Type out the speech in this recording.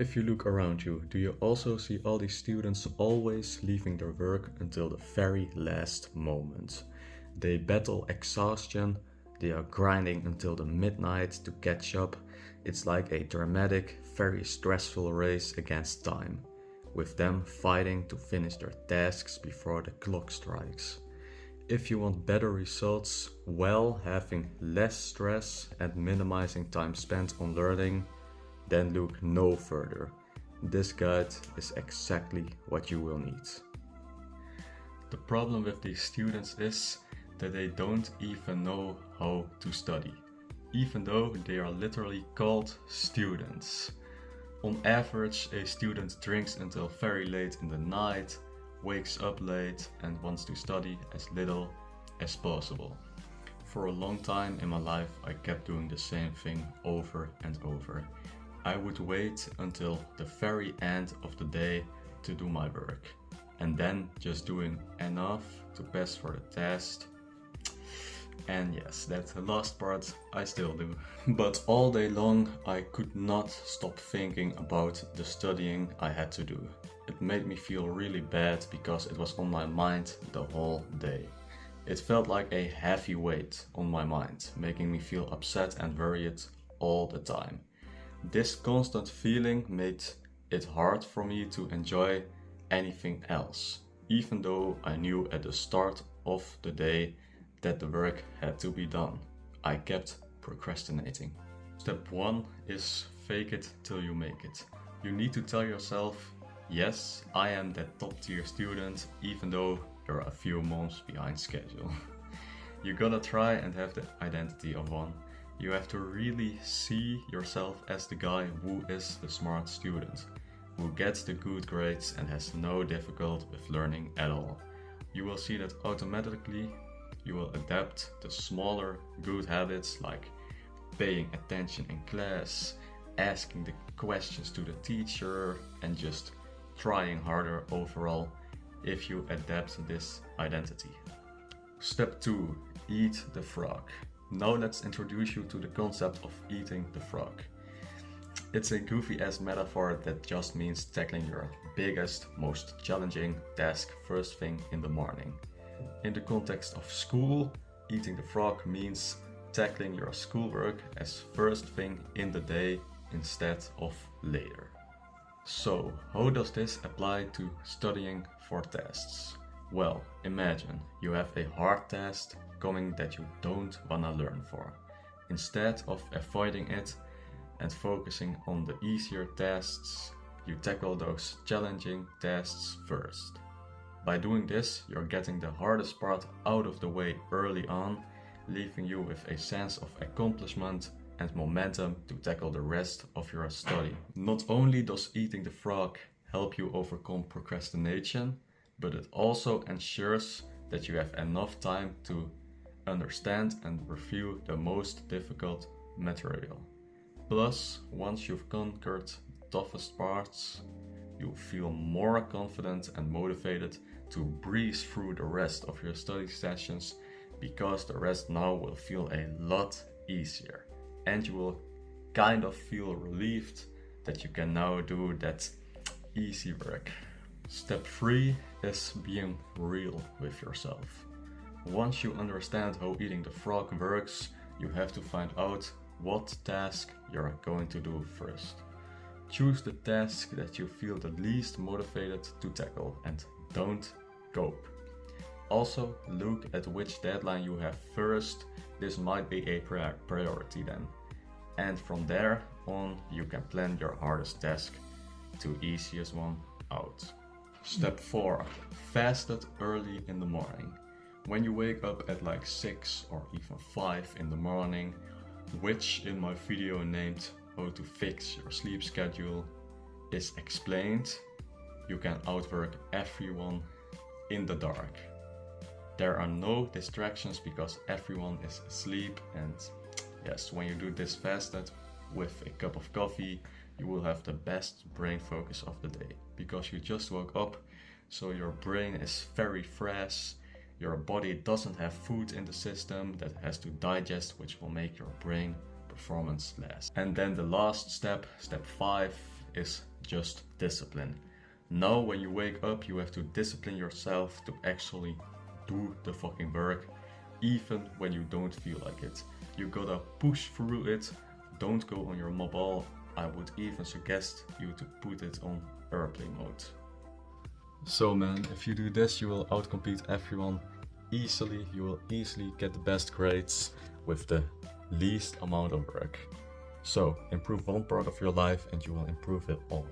If you look around you, do you also see all these students always leaving their work until the very last moment? They battle exhaustion, they are grinding until the midnight to catch up. It's like a dramatic, very stressful race against time, with them fighting to finish their tasks before the clock strikes. If you want better results while having less stress and minimizing time spent on learning, then look no further. This guide is exactly what you will need. The problem with these students is that they don't even know how to study, even though they are literally called students. On average, a student drinks until very late in the night, wakes up late and wants to study as little as possible. For a long time in my life, I kept doing the same thing over and over. I would wait until the very end of the day to do my work, and then just doing enough to pass for the test. And yes, that last part I still do. But all day long I could not stop thinking about the studying I had to do. It made me feel really bad because it was on my mind the whole day. It felt like a heavy weight on my mind, making me feel upset and worried all the time. This constant feeling made it hard for me to enjoy anything else, even though I knew at the start of the day that the work had to be done. I kept procrastinating. Step 1 is fake it till you make it. You need to tell yourself, yes, I am that top tier student, even though you're a few months behind schedule. You gotta try and have the identity of one. You have to really see yourself as the guy who is the smart student, who gets the good grades and has no difficulty with learning at all. You will see that automatically you will adapt the smaller good habits like paying attention in class, asking the questions to the teacher, and just trying harder overall if you adapt this identity. Step 2. Eat the frog. Now let's introduce you to the concept of eating the frog. It's a goofy ass metaphor that just means tackling your biggest, most challenging task first thing in the morning. In the context of school, eating the frog means tackling your schoolwork as first thing in the day instead of later. So, how does this apply to studying for tests? Well, imagine you have a hard test coming that you don't wanna learn for. Instead of avoiding it and focusing on the easier tests, you tackle those challenging tests first. By doing this, you're getting the hardest part out of the way early on, leaving you with a sense of accomplishment and momentum to tackle the rest of your study. Not only does eating the frog help you overcome procrastination, but it also ensures that you have enough time to understand and review the most difficult material. Plus, once you've conquered the toughest parts, you'll feel more confident and motivated to breeze through the rest of your study sessions, because the rest now will feel a lot easier, and you will kind of feel relieved that you can now do that easy work. Step 3 is being real with yourself. Once you understand how eating the frog works, you have to find out what task you're going to do first. Choose the task that you feel the least motivated to tackle and don't cope. Also, look at which deadline you have first. This might be a priority then. And from there on, you can plan your hardest task to easiest one out. Step 4. Fasted early in the morning. When you wake up at like 6 or even 5 in the morning, which in my video named How to Fix Your Sleep Schedule is explained, you can outwork everyone in the dark. There are no distractions because everyone is asleep, and yes, when you do this fasted with a cup of coffee, you will have the best brain focus of the day because you just woke up, so your brain is very fresh. Your body doesn't have food in the system that has to digest, which will make your brain performance less. And then the last step, step 5, is just discipline. Now when you wake up, you have to discipline yourself to actually do the fucking work, even when you don't feel like it. You gotta push through it. Don't go on your mobile. I would even suggest you to put it on airplane mode. So man, if you do this, you will outcompete everyone easily. You will easily get the best grades with the least amount of work. So improve one part of your life and you will improve it all.